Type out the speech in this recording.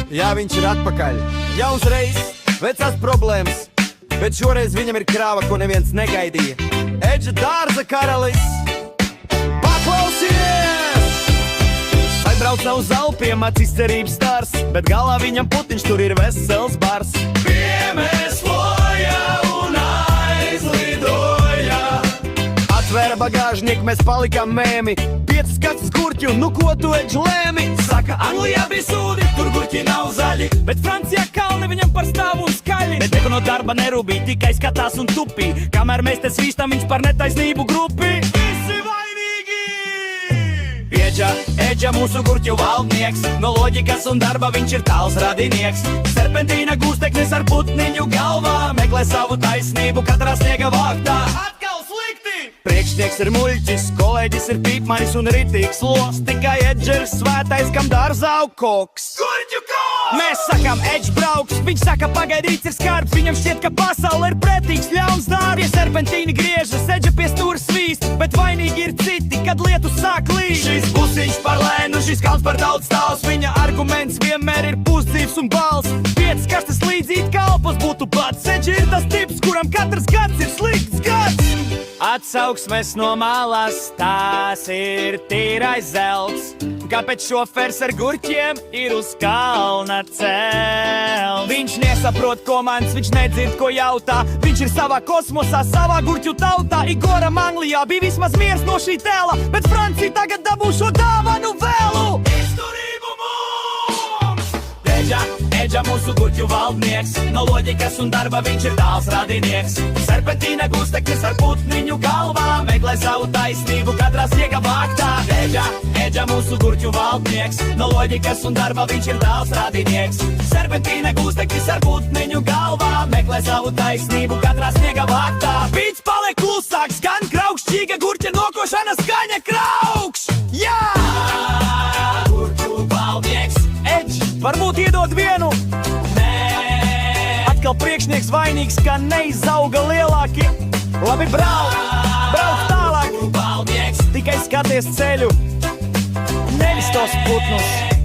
Jā, viņš ir atpakaļ. Jauns reizes, vecās problēmas, bet šoreiz viņam ir krāva, ko neviens negaidīja. Edža dārza karalis. Paklausies! Aizbrauc uz Alpiem, izcerības stārs, bet galā viņam putiņš, tur ir vesels bars. Piemēsloja un aizlidoja. Atvēra bagāžnieku, mēs palikām mēmi. 5 kacis gurķu, nu ko tu Edž lēmi? Saka, Anglijā bija sūdi, tur gurķi nav zaļi, bet Francijā kalni viņam par stāvu un skaļi. Bet neko no darba nerūpī, tikai skatās un tupī, kamēr mēs te svīstam viņš par netaisnību grupi. Visi vainīgi! Edža mūsu gurķu valdnieks, no loģikas un darba viņš ir tāls radinieks. Serpentīna gūsteknis ar putniņu galvā, meklē savu taisnību katrā sniega vāktā. Atkal slikti! Priekšnieks ir muļķis, kolēģis ir pīpmanis un ritīgs los, tikai Edža ir svētais, kam dārzā aug koks. Gurķu koks! Mēs sakām, Edž brauks, viņš saka, pagaidīts ir skarbs, viņam šķiet, ka pasaule ir pretīgs, ļauns darbs. Pie serpentīna griežas, Edža pie stūra svīst, bet vainīgi ir citi, kad lietus sāk līst. Šis pusiņš par lēnu, šis kalns par daudz stāvs, viņa arguments vienmēr ir pusdzīvs un bals. 5 kastes līdzīt kalpos būtu pats, Edža ir tas tips, kuram katrs gads ir slikts gads. Atsauksmes no malas, tās ir tīrais zelts. Kāpēc šofers ar gurķiem ir uz kalna celts? Viņš nesaprot komandas, viņš nedzird, ko jautā. Viņš ir savā kosmosā, savā gurķu tautā. Igoram Anglijā bija vismaz miers no šī tēla, bet Francija tagad dabū šo dāvanu vēlu. Izturību mums! Edža mūsu gurķu valdnieks, no loģikas un darba viņš ir tāls radinieks. Serpentīna gūsteknis ar putniņu galvā, meklē savu taisnību katrā sniega vāktā. Edža mūsu gurķu valdnieks, no loģikas un darba viņš ir tāls radinieks. Serpentīna gūsteknis ar putniņu galvā, meklē savu taisnību katrā sniega vāktā. Bīts paliek klusāks, gan kraukšķīga gurķa nokošana skaņa kraukš! Jā! Gurķu valdnieks Edž, varbūt iedod vienu? Nē! Atkal priekšnieks vainīgs, ka neizauga lielāki. Labi, brauc tālāk! Tikai skaties ceļu, nevis tos putnus.